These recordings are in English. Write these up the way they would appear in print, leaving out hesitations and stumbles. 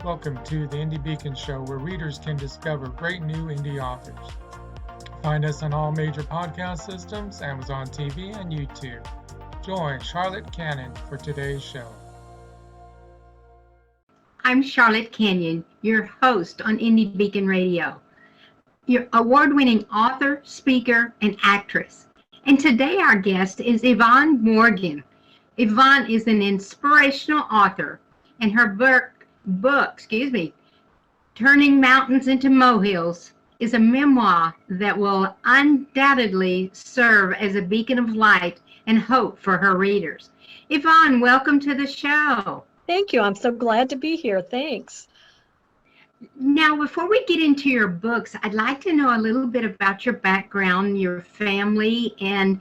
Welcome to the Indie Beacon Show, where readers can discover great new indie authors. Find us on all major podcast systems, Amazon TV, and YouTube. Join Charlotte Canion for today's show. I'm Charlotte Canion, your host on Indie Beacon Radio, your award-winning author, speaker, and actress. And today our guest is Yvonne Morgan. Yvonne is an inspirational author, and her book, Turning Mountains into Molehills, is a memoir that will undoubtedly serve as a beacon of light and hope for her readers. Yvonne, welcome to the show. Thank you. I'm so glad to be here. Thanks. Now, before we get into your books, I'd like to know a little bit about your background, your family, and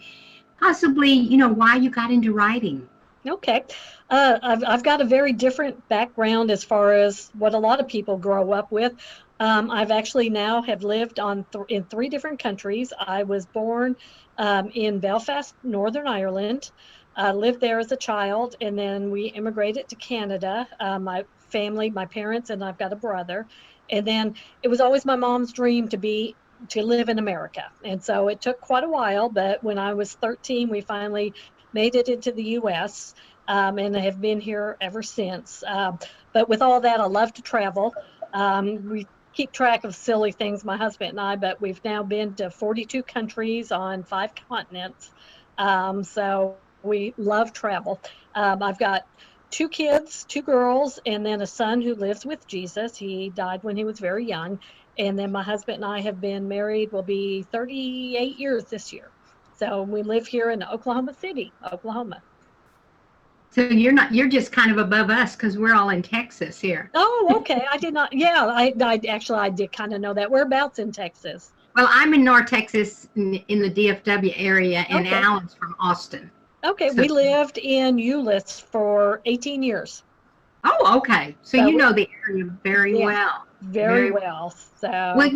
possibly, why you got into writing. Okay. I've got a very different background as far as what a lot of people grow up with. I've actually now have lived in 3 different countries. I was born in Belfast, Northern Ireland. I lived there as a child, and then we immigrated to Canada. My family, my parents, and I've got a brother. And then it was always my mom's dream to live in America. And so it took quite a while, but when I was 13, we finally made it into the U.S., and I have been here ever since. But with all that, I love to travel. We keep track of silly things, my husband and I, but we've now been to 42 countries on 5 continents. So we love travel. I've got 2 kids, 2 girls, and then a son who lives with Jesus. He died when he was very young. And then my husband and I have been married, will be 38 years this year. So we live here in Oklahoma City, Oklahoma. So you're just kind of above us because we're all in Texas here. Oh, okay. I did not. Yeah, I did kind of know that. Whereabouts in Texas? Well, I'm in North Texas in the DFW area, and Okay. Alan's from Austin. Okay, we lived in Euless for 18 years. Oh, okay. So you know the area very well. Very well. So. Well,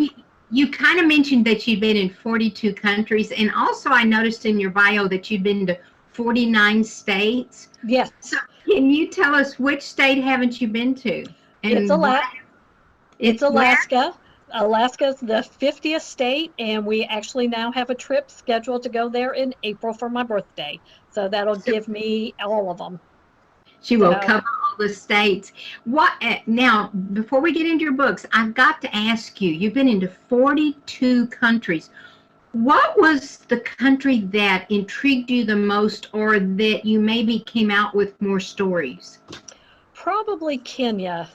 you kind of mentioned that you'd been in 42 countries, and also I noticed in your bio that you'd been to 49 states. Yes. So can you tell us which state haven't you been to? It's Alaska. Alaska's the 50th state, and we actually now have a trip scheduled to go there in April for my birthday. So that'll give me all of them. She will cover all the states. Now, before we get into your books, I've got to ask you, you've been into 42 countries. What was the country that intrigued you the most, or that you maybe came out with more stories? Probably Kenya.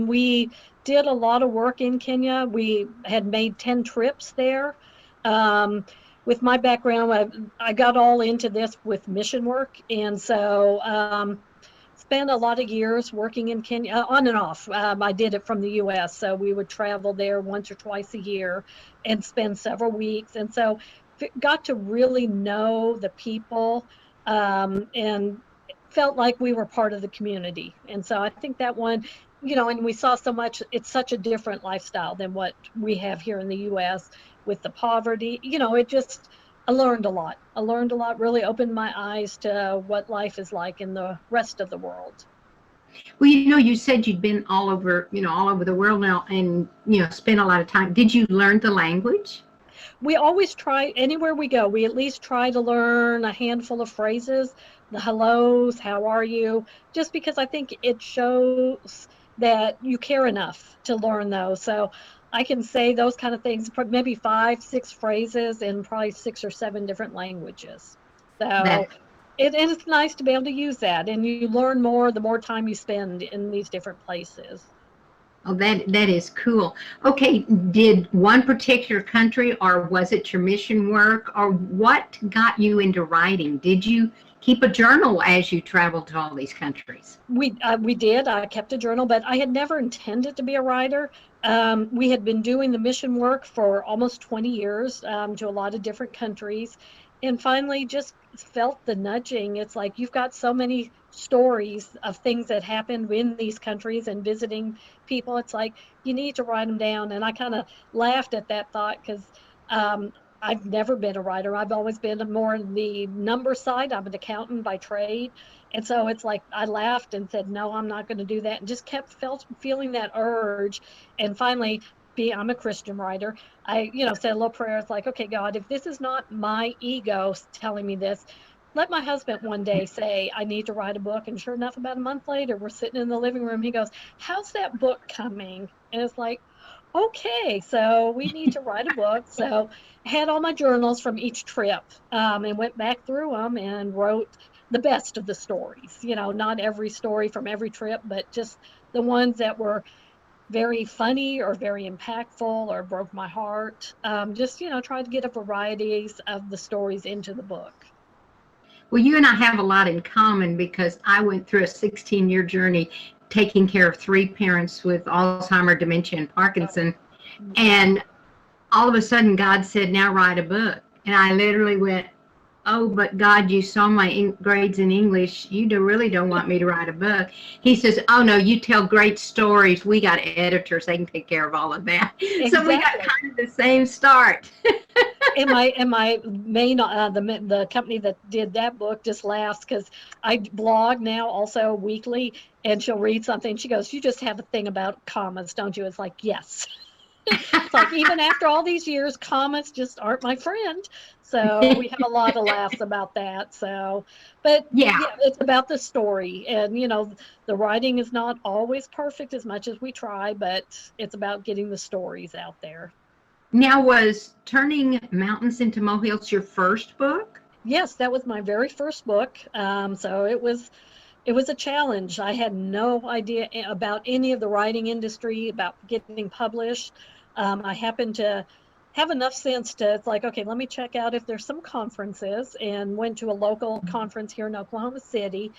We did a lot of work in Kenya. We had made 10 trips there. With my background, I got all into this with mission work, and so spent a lot of years working in Kenya, on and off. I did it from the U.S., so we would travel there once or twice a year and spend several weeks, and so got to really know the people, and felt like we were part of the community. And so I think that one, and we saw so much. It's such a different lifestyle than what we have here in the U.S. with the poverty. I learned a lot. Really opened my eyes to what life is like in the rest of the world. Well, you said you'd been all over the world now, and spent a lot of time. Did you learn the language? We always try, anywhere we go, we at least try to learn a handful of phrases, the hellos, how are you, just because I think it shows that you care enough to learn those. So I can say those kind of things, maybe 5, 6 phrases in probably 6 or 7 different languages. So it's nice to be able to use that, and you learn more the more time you spend in these different places. Oh, that is cool. Okay, did one particular country, or was it your mission work, or what got you into writing? Did you keep a journal as you traveled to all these countries? We did. I kept a journal, but I had never intended to be a writer. We had been doing the mission work for almost 20 years, to a lot of different countries, and finally just felt the nudging. It's like you've got so many stories of things that happened in these countries and visiting people. It's like you need to write them down. And I kind of laughed at that thought because I've never been a writer. I've always been more on the number side. I'm an accountant by trade. And so it's like I laughed and said, no, I'm not going to do that. And just kept feeling that urge. And finally, I'm a Christian writer. I, said a little prayer. It's like, okay, God, if this is not my ego telling me this, let my husband one day say, I need to write a book. And sure enough, about a month later, we're sitting in the living room. He goes, how's that book coming? And it's like, okay, so we need to write a book. So I had all my journals from each trip, and went back through them and wrote the best of the stories. Not every story from every trip, but just the ones that were very funny or very impactful or broke my heart. Just, tried to get a variety of the stories into the book. Well, you and I have a lot in common because I went through a 16-year journey taking care of 3 parents with Alzheimer's, dementia, and Parkinson. And all of a sudden, God said, now write a book. And I literally went, oh, but God, you saw my grades in English. You really don't want me to write a book. He says, oh, no, you tell great stories. We got editors. They can take care of all of that. Exactly. So we got kind of the same start. And my main, the company that did that book just laughs because I blog now also weekly, and she'll read something. She goes, you just have a thing about commas, don't you? It's like, yes. It's like, even after all these years, commas just aren't my friend. So we have a lot of laughs about that. So, but yeah, it's about the story. And, the writing is not always perfect as much as we try, but it's about getting the stories out there. Now, was Turning Mountains into Molehills your first book? Yes, that was my very first book. So it was a challenge. I had no idea about any of the writing industry, about getting published. I happened to have enough sense to, it's like, okay, let me check out if there's some conferences, and went to a local conference here in Oklahoma City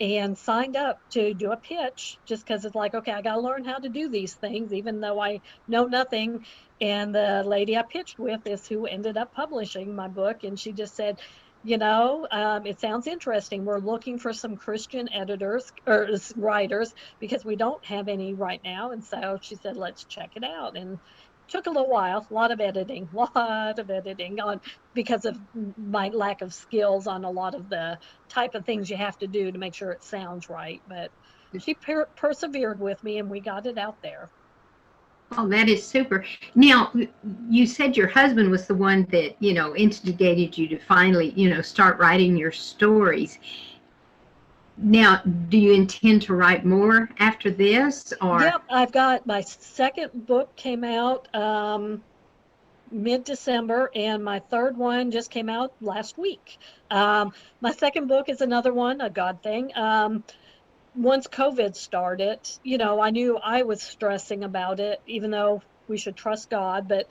and signed up to do a pitch, just because it's like, okay, I got to learn how to do these things, even though I know nothing. And the lady I pitched with is who ended up publishing my book. And she just said, it sounds interesting. We're looking for some Christian editors or writers because we don't have any right now. And so she said, let's check it out. And took a little while, a lot of editing on because of my lack of skills on a lot of the type of things you have to do to make sure it sounds right. But she persevered with me, and we got it out there. Oh, that is super. Now, you said your husband was the one that, instigated you to finally, start writing your stories. Now, do you intend to write more after this? Or? Yep, I've got my second book came out mid-December, and my third one just came out last week. My second book is another one, a God thing. Once COVID started, I knew I was stressing about it, even though we should trust God. But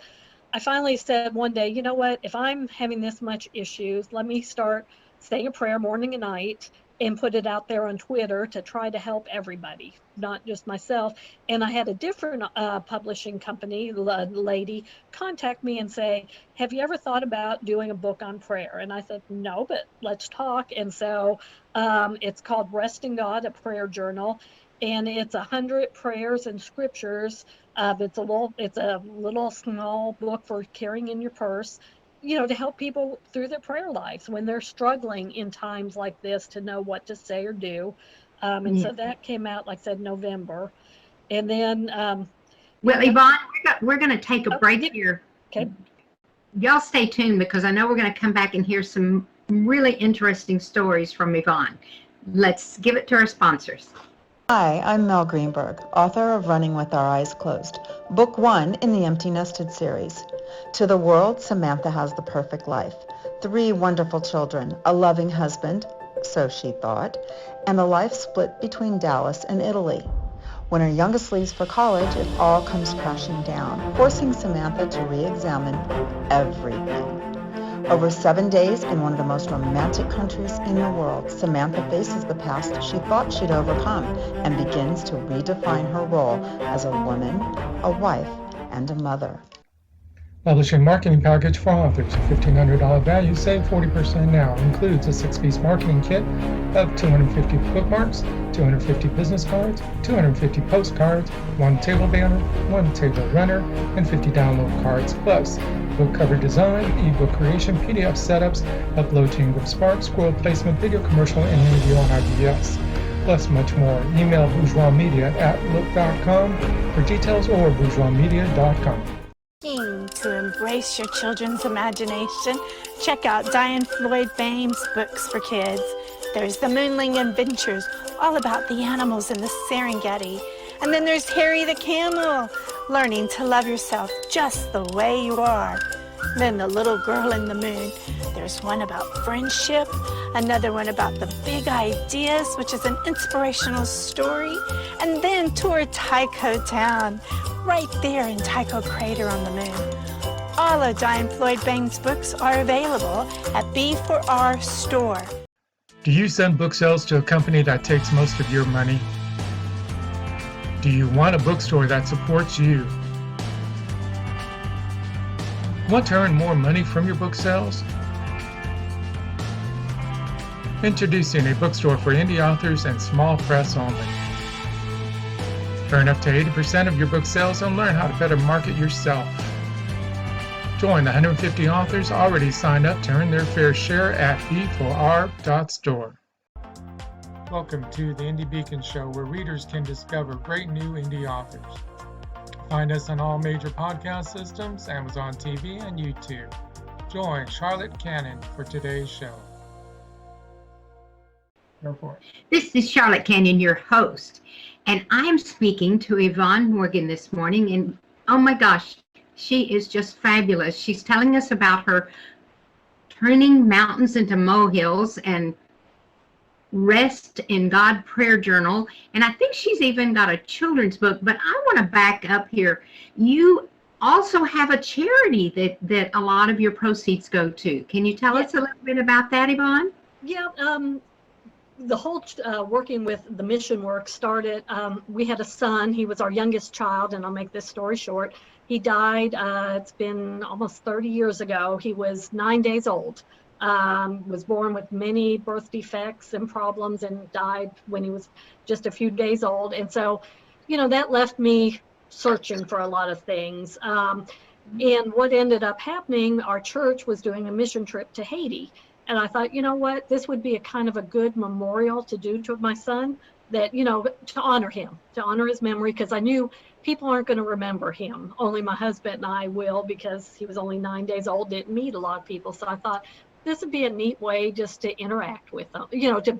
I finally said one day, you know what, if I'm having this much issues, let me start saying a prayer morning and night and put it out there on Twitter to try to help everybody, not just myself. And I had a different publishing company lady contact me and say, have you ever thought about doing a book on prayer? And I said, no, but let's talk. And so it's called Rest in God, a prayer journal. And it's 100 prayers and scriptures. It's a little small book for carrying in your purse, to help people through their prayer lives when they're struggling in times like this to know what to say or do. So that came out, like I said, November. And then... well, Yvonne, we're going to take a break here. Okay. Y'all stay tuned, because I know we're going to come back and hear some really interesting stories from Yvonne. Let's give it to our sponsors. Hi, I'm Mel Greenberg, author of Running with Our Eyes Closed, book 1 in the Empty Nested series. To the world, Samantha has the perfect life. 3 wonderful children, a loving husband, so she thought, and a life split between Dallas and Italy. When her youngest leaves for college, it all comes crashing down, forcing Samantha to re-examine everything. Over 7 days in one of the most romantic countries in the world, Samantha faces the past she thought she'd overcome and begins to redefine her role as a woman, a wife, and a mother. Publishing marketing package for authors. $1,500 value, save 40% now. Includes a 6-piece marketing kit of 250 bookmarks, 250 business cards, 250 postcards, 1 table banner, 1 table runner, and 50 download cards, plus book cover design, ebook creation, PDF setups, upload to Ingram Spark, scroll placement, video commercial, and interview on IBS. Plus much more. Email bourgeoismedia@look.com for details or bourgeoismedia.com. To embrace your children's imagination, check out Diane Floyd Bame's books for kids. There's The Moonling Adventures, all about the animals in the Serengeti. And then there's Harry the Camel, learning to love yourself just the way you are. Then The Little Girl in the Moon. There's one about friendship, another one about the big ideas, which is an inspirational story. And then Tour Tycho Town, right there in Tycho Crater on the moon. All of Diane Floyd Bame's books are available at B4R Store. Do you send book sales to a company that takes most of your money? Do you want a bookstore that supports you? Want to earn more money from your book sales? Introducing a bookstore for indie authors and small press only. Earn up to 80% of your book sales and learn how to better market yourself. Join the 150 authors already signed up to earn their fair share at b4r.store. Welcome to the Indie Beacon Show, where readers can discover great new indie authors. Find us on all major podcast systems, Amazon TV, and YouTube. Join Charlotte Canion for today's show. Go for it. This is Charlotte Canion, your host, and I'm speaking to Yvonne Morgan this morning, and oh my gosh, she is just fabulous. She's telling us about her turning mountains into molehills and Rest in God prayer journal, and I think she's even got a children's book. But I want to back up here. You also have a charity that a lot of your proceeds go to. Can you tell us a little bit about that, Yvonne? Yeah, the whole working with the mission work started. We had a son. He was our youngest child, and I'll make this story short. He died, it's been almost 30 years ago. He was 9 days old, was born with many birth defects and problems, and died when he was just a few days old. And so, you know, that left me searching for a lot of things. And what ended up happening, our church was doing a mission trip to Haiti. And I thought, you know what, this would be a kind of a good memorial to do to my son, that, you know, to honor him, to honor his memory, because I knew people aren't going to remember him. Only my husband and I will, because he was only 9 days old, didn't meet a lot of people. So I thought this would be a neat way just to interact with them, you know, to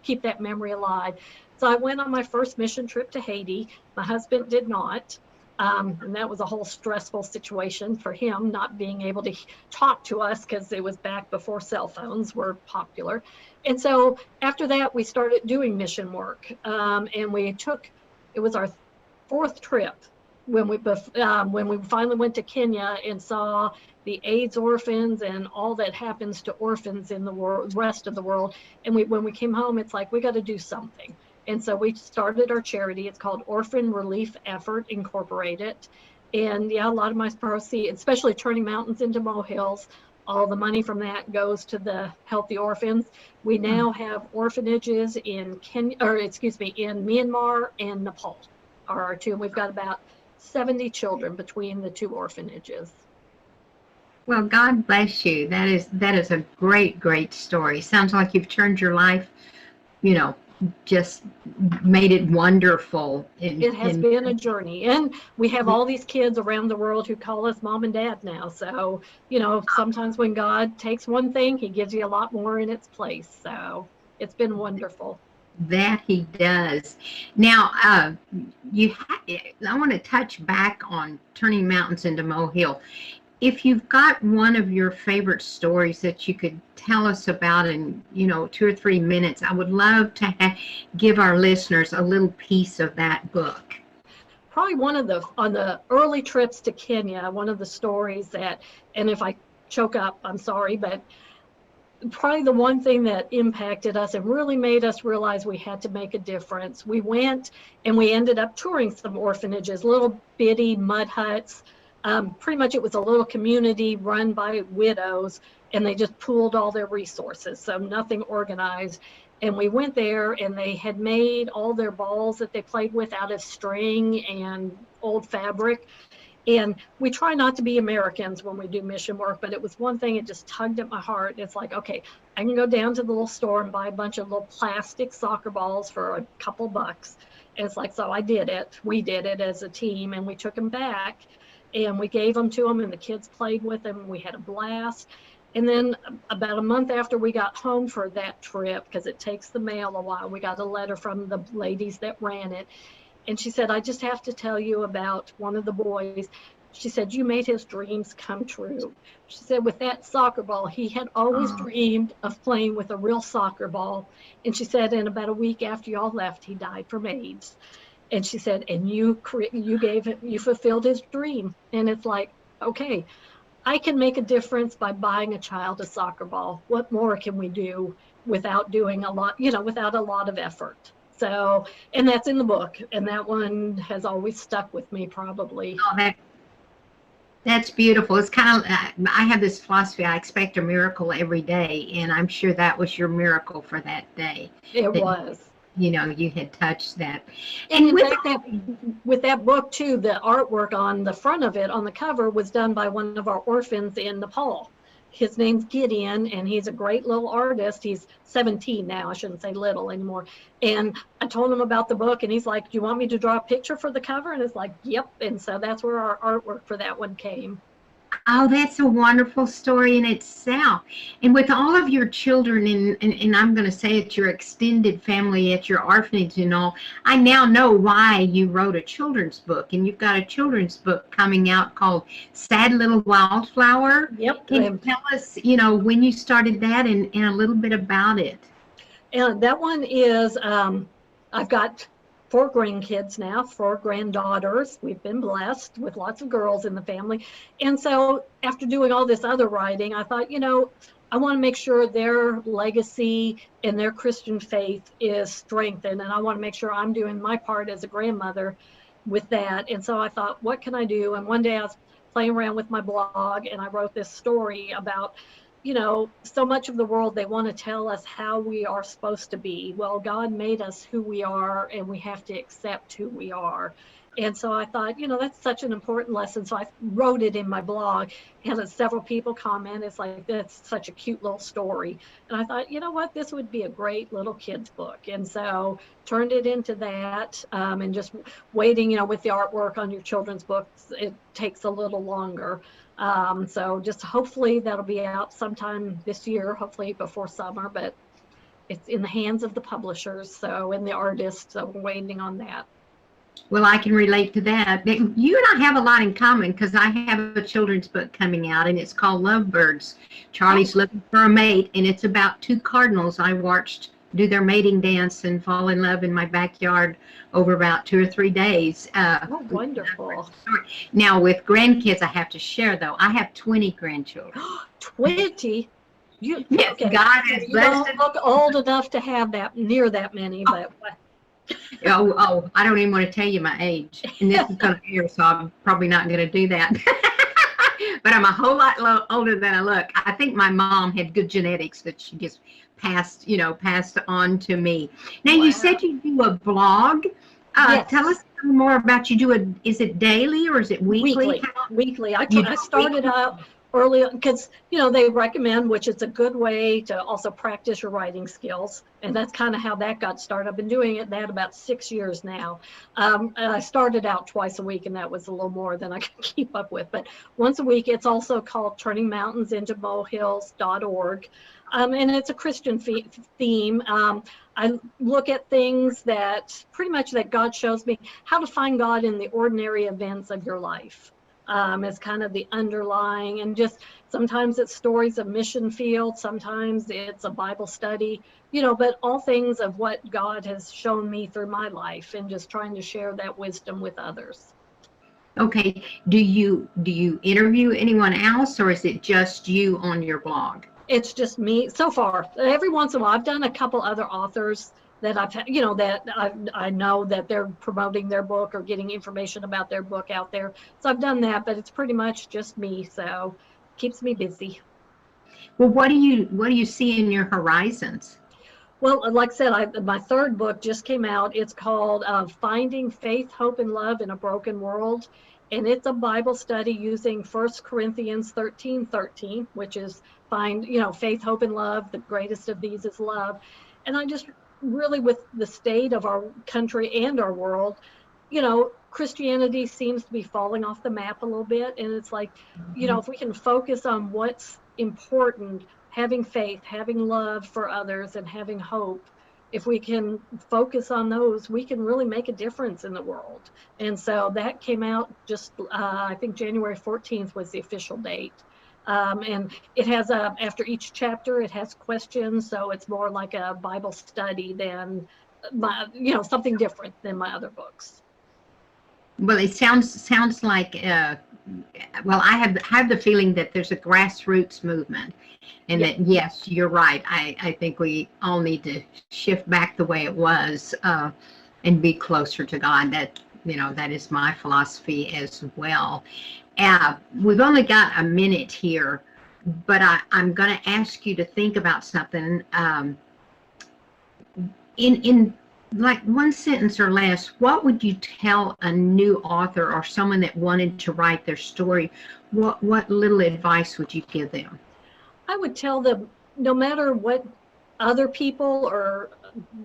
keep that memory alive. So I went on my first mission trip to Haiti. My husband did not. And that was a whole stressful situation for him, not being able to talk to us, because it was back before cell phones were popular. And so after that, we started doing mission work. And it was our fourth trip when we finally went to Kenya and saw the AIDS orphans and all that happens to orphans in the rest of the world. And when we came home, it's like, we got to do something. And so we started our charity. It's called Orphan Relief Effort Incorporated. And yeah, a lot of my proceeds, especially turning mountains into molehills, all the money from that goes to the healthy orphans. We now have orphanages in Myanmar and Nepal are our two. And we've got about 70 children between the two orphanages. Well, God bless you. That is a great, great story. Sounds like you've turned your life, you know, just made it wonderful. It has been a journey, and we have all these kids around the world who call us mom and dad now. So, you know, sometimes when God takes one thing, he gives you a lot more in its place. So it's been wonderful. That he does. Now, I want to touch back on turning mountains into molehill. If you've got one of your favorite stories that you could tell us about in, 2 or 3 minutes, I would love to give our listeners a little piece of that book. Probably on the early trips to Kenya, one of the stories that, and if I choke up, I'm sorry, but probably the one thing that impacted us and really made us realize we had to make a difference. We went and we ended up touring some orphanages, little bitty mud huts. Pretty much it was a little community run by widows, and they just pooled all their resources, so nothing organized. And we went there, and they had made all their balls that they played with out of string and old fabric. And we try not to be Americans when we do mission work, but it was one thing, it just tugged at my heart. It's like, okay, I can go down to the little store and buy a bunch of little plastic soccer balls for a couple bucks. And it's like, so I did it. We did it as a team, and we took them back and we gave them to them, and the kids played with them. We had a blast. And then about a month after we got home for that trip, because it takes the mail a while, we got a letter from the ladies that ran it. And she said, I just have to tell you about one of the boys. She said, you made his dreams come true. She said, with that soccer ball, he had always dreamed of playing with a real soccer ball. And she said, and about a week after y'all left, he died from AIDS. And she said, and you fulfilled his dream. And it's like, okay, I can make a difference by buying a child a soccer ball. What more can we do without doing a lot, without a lot of effort? So, and that's in the book, and that one has always stuck with me, probably. Oh, that's beautiful. It's kind of, I have this philosophy, I expect a miracle every day, and I'm sure that was your miracle for that day. It was. You had touched that. And in fact, with that book too, the artwork on the front of it, on the cover, was done by one of our orphans in Nepal. His name's Gideon, and he's a great little artist. He's 17 now. I shouldn't say little anymore. And I told him about the book, and he's like, do you want me to draw a picture for the cover? And it's like, yep. And so that's where our artwork for that one came. Oh, that's a wonderful story in itself. And with all of your children, and I'm going to say it's your extended family at your orphanage and all, I now know why you wrote a children's book. And you've got a children's book coming out called Sad Little Wildflower. Yep. Can you tell us, when you started that and a little bit about it? And that one is, I've got 4 grandkids now, 4 granddaughters. We've been blessed with lots of girls in the family. And so after doing all this other writing, I thought, I want to make sure their legacy and their Christian faith is strengthened. And I want to make sure I'm doing my part as a grandmother with that. And so I thought, what can I do? And one day I was playing around with my blog, and I wrote this story about, so much of the world, they want to tell us how we are supposed to be. Well, God made us who we are, and we have to accept who we are. And so I thought, that's such an important lesson. So I wrote it in my blog, and several people comment. It's like, that's such a cute little story. And I thought, what, this would be a great little kid's book. And so turned it into that, and just waiting, with the artwork on your children's books, it takes a little longer. So just hopefully that'll be out sometime this year, hopefully before summer, but it's in the hands of the publishers, and the artists, so we're waiting on that. Well, I can relate to that. You and I have a lot in common, because I have a children's book coming out, and it's called Lovebirds. Charlie's Looking for a Mate, and it's about 2 cardinals I watched do their mating dance and fall in love in my backyard over about 2 or 3 days. Oh, wonderful. Now, with grandkids, I have to share, though. I have 20 grandchildren. 20? Yes, okay. God has blessed. You don't look old enough to have near that many, but... Oh, I don't even want to tell you my age. And this is going to air, so I'm probably not going to do that. But I'm a whole lot older than I look. I think my mom had good genetics that she just passed on to me. Now, wow. You said you do a blog. Yes. Tell us more about is it daily or is it weekly? Weekly. I started out early because, they recommend, which is a good way to also practice your writing skills. And that's kind of how that got started. I've been doing that about 6 years now. I started out twice a week, and that was a little more than I could keep up with. But once a week, it's also called Turning Mountains into Molehills.org. And it's a Christian theme. I look at things that God shows me, how to find God in the ordinary events of your life. As kind of the underlying, and just sometimes it's stories of mission fields, sometimes it's a Bible study, but all things of what God has shown me through my life, and just trying to share that wisdom with others. Okay. Do you interview anyone else, or is it just you on your blog? It's just me so far. Every once in a while, I've done a couple other authors that I know that they're promoting their book or getting information about their book out there. So I've done that, but it's pretty much just me. So it keeps me busy. Well, what do you see in your horizons? Well, like I said, my third book just came out. It's called Finding Faith, Hope, and Love in a Broken World. And it's a Bible study using 1 Corinthians 13:13, which is faith, hope, and love. The greatest of these is love. And I just really, with the state of our country and our world, Christianity seems to be falling off the map a little bit. And it's like, if we can focus on what's important, having faith, having love for others, and having hope, if we can focus on those, we can really make a difference in the world. And so that came out just, I think January 14th was the official date. And it has, after each chapter, it has questions. So it's more like a Bible study than something different than my other books. Well, it sounds like, well, I have the feeling that there's a grassroots movement, and that, yes, you're right. I think we all need to shift back the way it was, and be closer to God. That is my philosophy as well. We've only got a minute here, but I'm going to ask you to think about something. In like one sentence or less, what would you tell a new author or someone that wanted to write their story? What little advice would you give them? I would tell them, no matter what other people or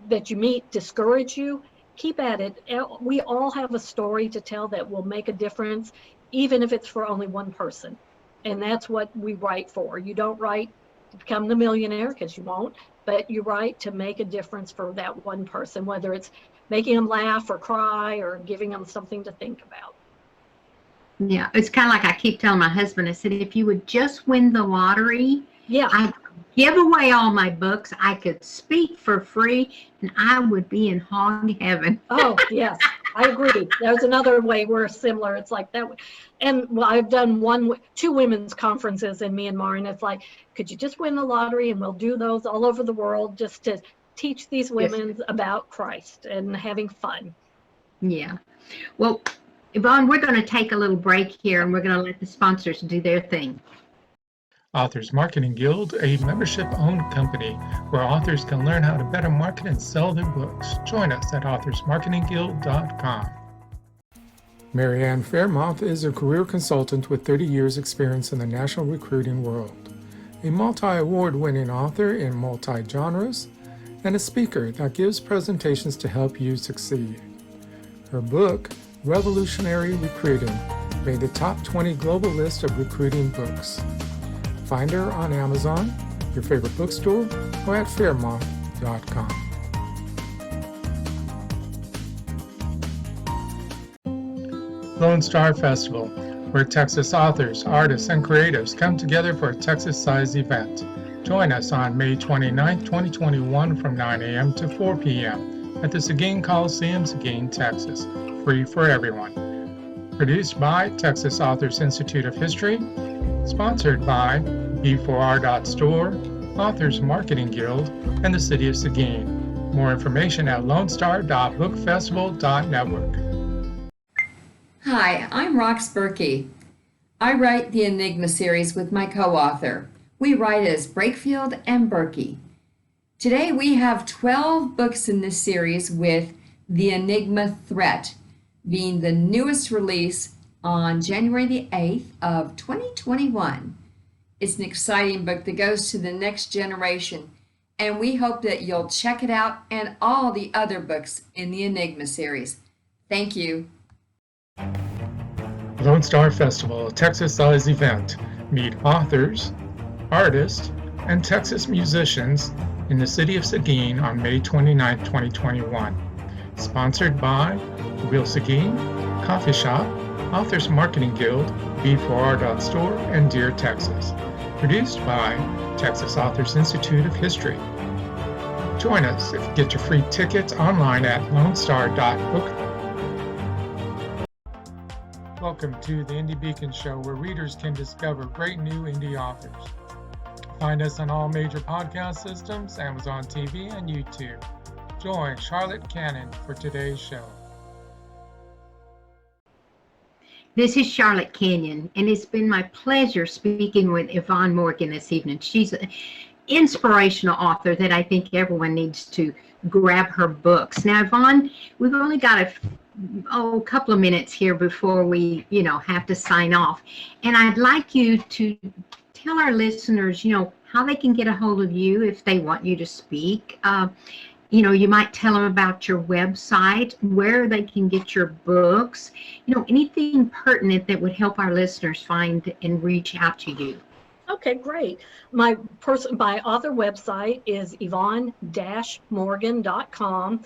that you meet discourage you, keep at it. We all have a story to tell that will make a difference, even if it's for only one person. And that's what we write for. You don't write to become the millionaire, because you won't, but you write to make a difference for that one person, whether it's making them laugh or cry or giving them something to think about. Yeah, it's kind of like I keep telling my husband, I said, if you would just win the lottery, I'd give away all my books, I could speak for free, and I would be in hog heaven. Oh, yes, I agree. There's another way we're similar. It's like that. And well, I've done 2 women's conferences in Myanmar, and it's like, could you just win the lottery, and we'll do those all over the world just to teach these women about Christ and having fun. Yeah. Well, Yvonne, we're going to take a little break here, and we're going to let the sponsors do their thing. Authors Marketing Guild, a membership-owned company where authors can learn how to better market and sell their books. Join us at authorsmarketingguild.com. Mary Ann Fairmouth is a career consultant with 30 years experience in the national recruiting world, a multi-award-winning author in multi-genres, and a speaker that gives presentations to help you succeed. Her book, Revolutionary Recruiting, made the top 20 global list of recruiting books. Find her on Amazon, your favorite bookstore, or at fairmouth.com. Lone Star Festival, where Texas authors, artists, and creatives come together for a Texas-sized event. Join us on May 29, 2021 from 9 a.m. to 4 p.m. at the Seguin Coliseum, Seguin, Texas. Free for everyone. Produced by Texas Authors Institute of History. Sponsored by B4R.store, Authors Marketing Guild, and the City of Seguin. More information at lonestar.bookfestival.network. Hi, I'm Rox Berkey. I write the Enigma series with my co-author. We write as Brakefield and Berkey. Today we have 12 books in this series, with The Enigma Threat being the newest release on January the 8th of 2021. It's an exciting book that goes to the next generation, and we hope that you'll check it out and all the other books in the Enigma series. Thank you. Lone Star Festival, a Texas-sized event. Meet authors, artists, and Texas musicians in the City of Seguin on May 29, 2021. Sponsored by Will Seguin, Coffee Shop, Authors Marketing Guild, B4R.store, and Dear Texas. Produced by Texas Authors Institute of History. Join us if you get your free tickets online at lonestar.book. Welcome to the Indie Beacon Show, where readers can discover great new indie authors. Find us on all major podcast systems, Amazon TV, and YouTube. Join Charlotte Canion for today's show. This is Charlotte Canion, and it's been my pleasure speaking with Yvonne Morgan this evening. She's an inspirational author that I think everyone needs to grab her books. Now, Yvonne, we've only got a couple of minutes here before we, have to sign off. And I'd like you to tell our listeners, how they can get a hold of you if they want you to speak. You might tell them about your website, where they can get your books, anything pertinent that would help our listeners find and reach out to you. Okay, great. My author website is yvonne-morgan.com.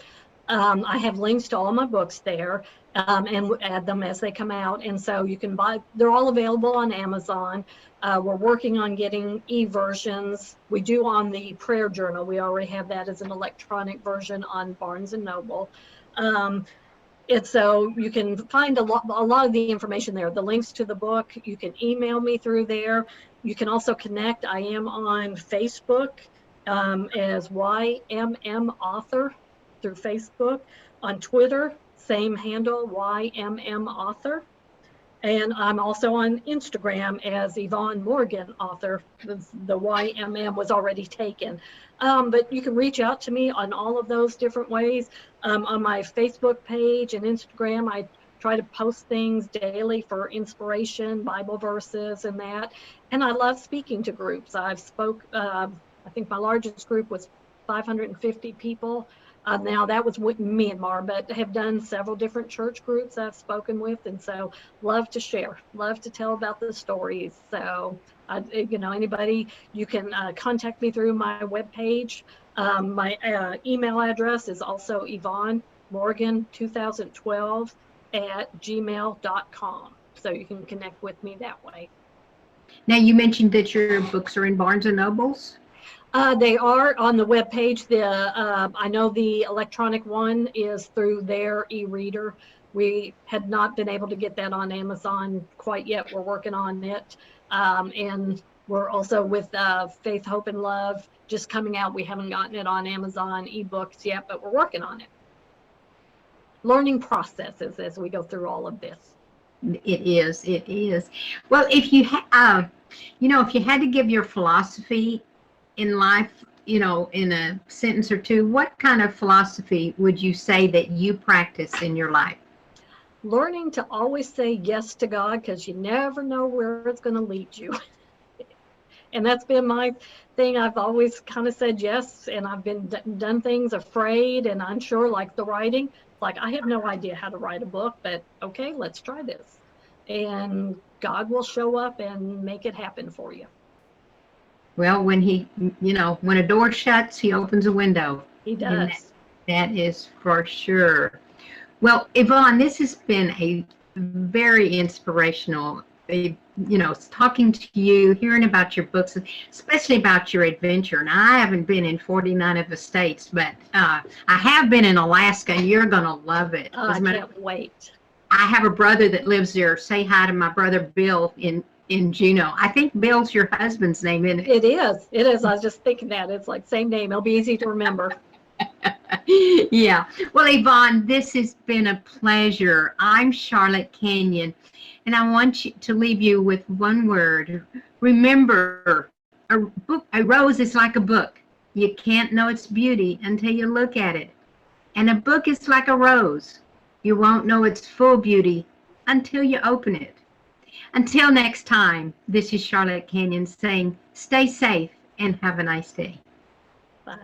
I have links to all my books there, and add them as they come out. And so you can buy, they're all available on Amazon. We're working on getting e-versions. We do on the prayer journal. We already have that as an electronic version on Barnes & Noble. So you can find a lot of the information there. The links to the book, you can email me through there. You can also connect. I am on Facebook as YMM Author through Facebook. On Twitter, same handle, YMM Author. And I'm also on Instagram as Yvonne Morgan Author. The YMM was already taken. But you can reach out to me on all of those different ways. On my Facebook page and Instagram, I try to post things daily for inspiration, Bible verses and that. And I love speaking to groups. I've I think my largest group was 550 people. Now that was with Myanmar, but have done several different church groups I've spoken with, and so love to share, love to tell about the stories. So, anybody, you can contact me through my webpage. My email address is also YvonneMorgan2012@gmail.com. So you can connect with me that way. Now, you mentioned that your books are in Barnes & Nobles. They are on the webpage. I know the electronic one is through their e-reader. We had not been able to get that on Amazon quite yet. We're working on it. And we're also with Faith, Hope, and Love just coming out. We haven't gotten it on Amazon ebooks yet, but we're working on it. Learning processes as we go through all of this. It is. Well, if you had to give your philosophy in life, in a sentence or two, what kind of philosophy would you say that you practice in your life? Learning to always say yes to God, because you never know where it's going to lead you. And that's been my thing. I've always kind of said yes, and I've been done things afraid and unsure, like the writing. Like, I have no idea how to write a book, but okay, let's try this. And God will show up and make it happen for you. Well, when when a door shuts, he opens a window. He does. That is for sure. Well, Yvonne, this has been a very inspirational, talking to you, hearing about your books, especially about your adventure. Now, I haven't been in 49 of the states, but I have been in Alaska, and you're going to love it. I can't wait. I have a brother that lives there. Say hi to my brother Bill in Juneau. I think Bill's your husband's name, isn't it? It is. I was just thinking that. It's like same name. It'll be easy to remember. Yeah. Well, Yvonne, this has been a pleasure. I'm Charlotte Canion, and I want to leave you with one word. Remember, a rose is like a book. You can't know its beauty until you look at it. And a book is like a rose. You won't know its full beauty until you open it. Until next time, this is Charlotte Canion saying, stay safe and have a nice day. Bye.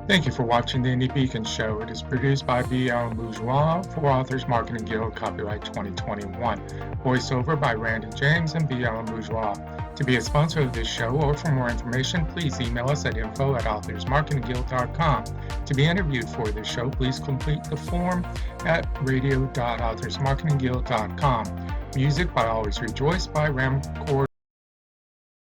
Thank you for watching the Indie Beacon Show. It is produced by BL Bourgeois for Authors Marketing Guild, copyright 2021. Voiceover by Randy James and BL Bourgeois. To be a sponsor of this show or for more information, please email us at info@authorsmarketingguild.com. To be interviewed for this show, please complete the form at radio.authorsmarketingguild.com. Music by Always Rejoice by Ramcord.